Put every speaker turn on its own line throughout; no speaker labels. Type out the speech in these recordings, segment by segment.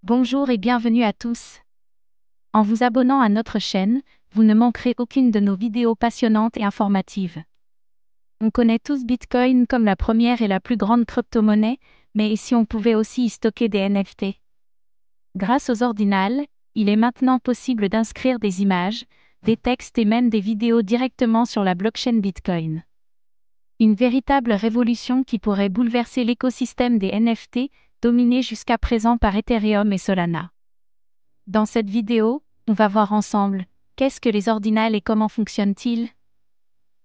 Bonjour et bienvenue à tous. En vous abonnant à notre chaîne, vous ne manquerez aucune de nos vidéos passionnantes et informatives. On connaît tous Bitcoin comme la première et la plus grande crypto-monnaie, mais et si on pouvait aussi y stocker des NFT? Grâce aux ordinals, il est maintenant possible d'inscrire des images, des textes et même des vidéos directement sur la blockchain Bitcoin. Une véritable révolution qui pourrait bouleverser l'écosystème des NFT, dominé jusqu'à présent par Ethereum et Solana. Dans cette vidéo, on va voir ensemble, qu'est-ce que les ordinals et comment fonctionnent-ils?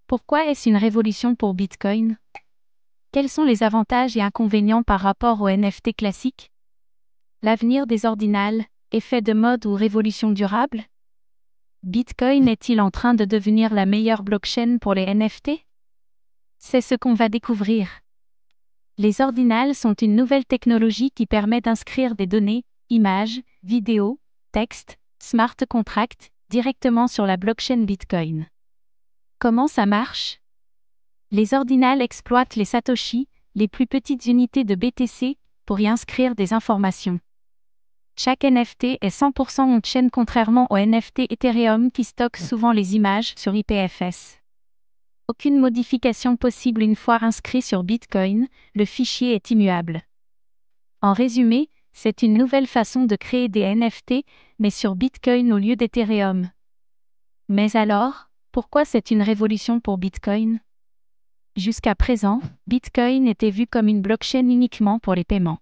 Pourquoi est-ce une révolution pour Bitcoin? Quels sont les avantages et inconvénients par rapport aux NFT classiques? L'avenir des ordinals, effet de mode ou révolution durable? Bitcoin est-il en train de devenir la meilleure blockchain pour les NFT? C'est ce qu'on va découvrir. Les ordinals sont une nouvelle technologie qui permet d'inscrire des données, images, vidéos, textes, smart contracts, directement sur la blockchain Bitcoin. Comment ça marche? Les ordinals exploitent les Satoshi, les plus petites unités de BTC, pour y inscrire des informations. Chaque NFT est 100% on-chain contrairement aux NFT Ethereum qui stockent souvent les images sur IPFS. Aucune modification possible une fois inscrit sur Bitcoin, le fichier est immuable. En résumé, c'est une nouvelle façon de créer des NFT, mais sur Bitcoin au lieu d'Ethereum. Mais alors, pourquoi c'est une révolution pour Bitcoin? Jusqu'à présent, Bitcoin était vu comme une blockchain uniquement pour les paiements.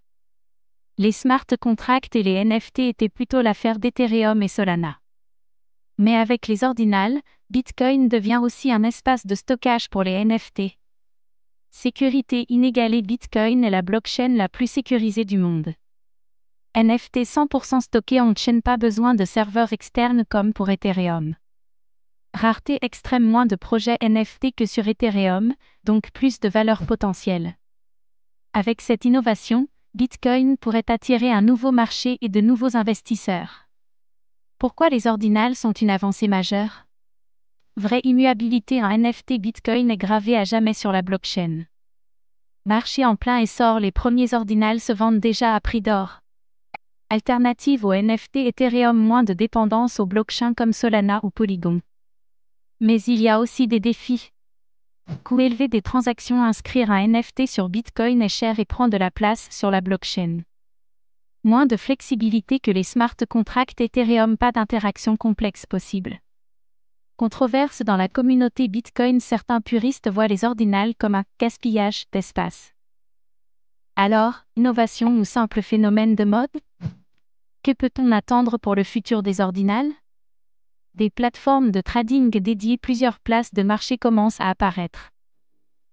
Les smart contracts et les NFT étaient plutôt l'affaire d'Ethereum et Solana. Mais avec les ordinals, Bitcoin devient aussi un espace de stockage pour les NFT. Sécurité inégalée. Bitcoin est la blockchain la plus sécurisée du monde. NFT 100% stocké on-chain, pas besoin de serveurs externes comme pour Ethereum. Rareté extrême, moins de projets NFT que sur Ethereum, donc plus de valeur potentielle. Avec cette innovation, Bitcoin pourrait attirer un nouveau marché et de nouveaux investisseurs. Pourquoi les ordinals sont une avancée majeure? Vraie immuabilité. Un NFT Bitcoin est gravé à jamais sur la blockchain. Marché en plein essor, les premiers ordinals se vendent déjà à prix d'or. Alternative aux NFT Ethereum, moins de dépendance aux blockchains comme Solana ou Polygon. Mais il y a aussi des défis. Coût élevé des transactions. Inscrire un NFT sur Bitcoin est cher et prend de la place sur la blockchain. Moins de flexibilité que les smart contracts Ethereum, pas d'interaction complexe possible. Controverse dans la communauté Bitcoin, certains puristes voient les ordinals comme un gaspillage d'espace. Alors, innovation ou simple phénomène de mode? Que peut-on attendre pour le futur des ordinals? Des plateformes de trading dédiées, plusieurs places de marché commencent à apparaître.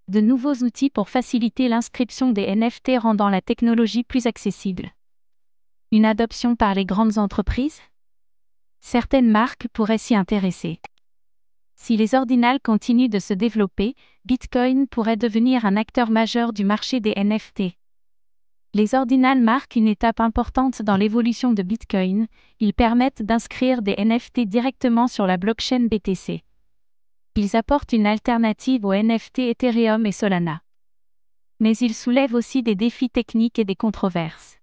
De nouveaux outils pour faciliter l'inscription des NFT, rendant la technologie plus accessible. Une adoption par les grandes entreprises? Certaines marques pourraient s'y intéresser. Si les ordinals continuent de se développer, Bitcoin pourrait devenir un acteur majeur du marché des NFT. Les ordinals marquent une étape importante dans l'évolution de Bitcoin. Ils permettent d'inscrire des NFT directement sur la blockchain BTC. Ils apportent une alternative aux NFT Ethereum et Solana. Mais ils soulèvent aussi des défis techniques et des controverses.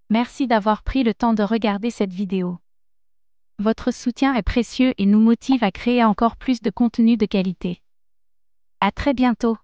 Merci d'avoir pris le temps de regarder cette vidéo. Votre soutien est précieux et nous motive à créer encore plus de contenu de qualité. À très bientôt.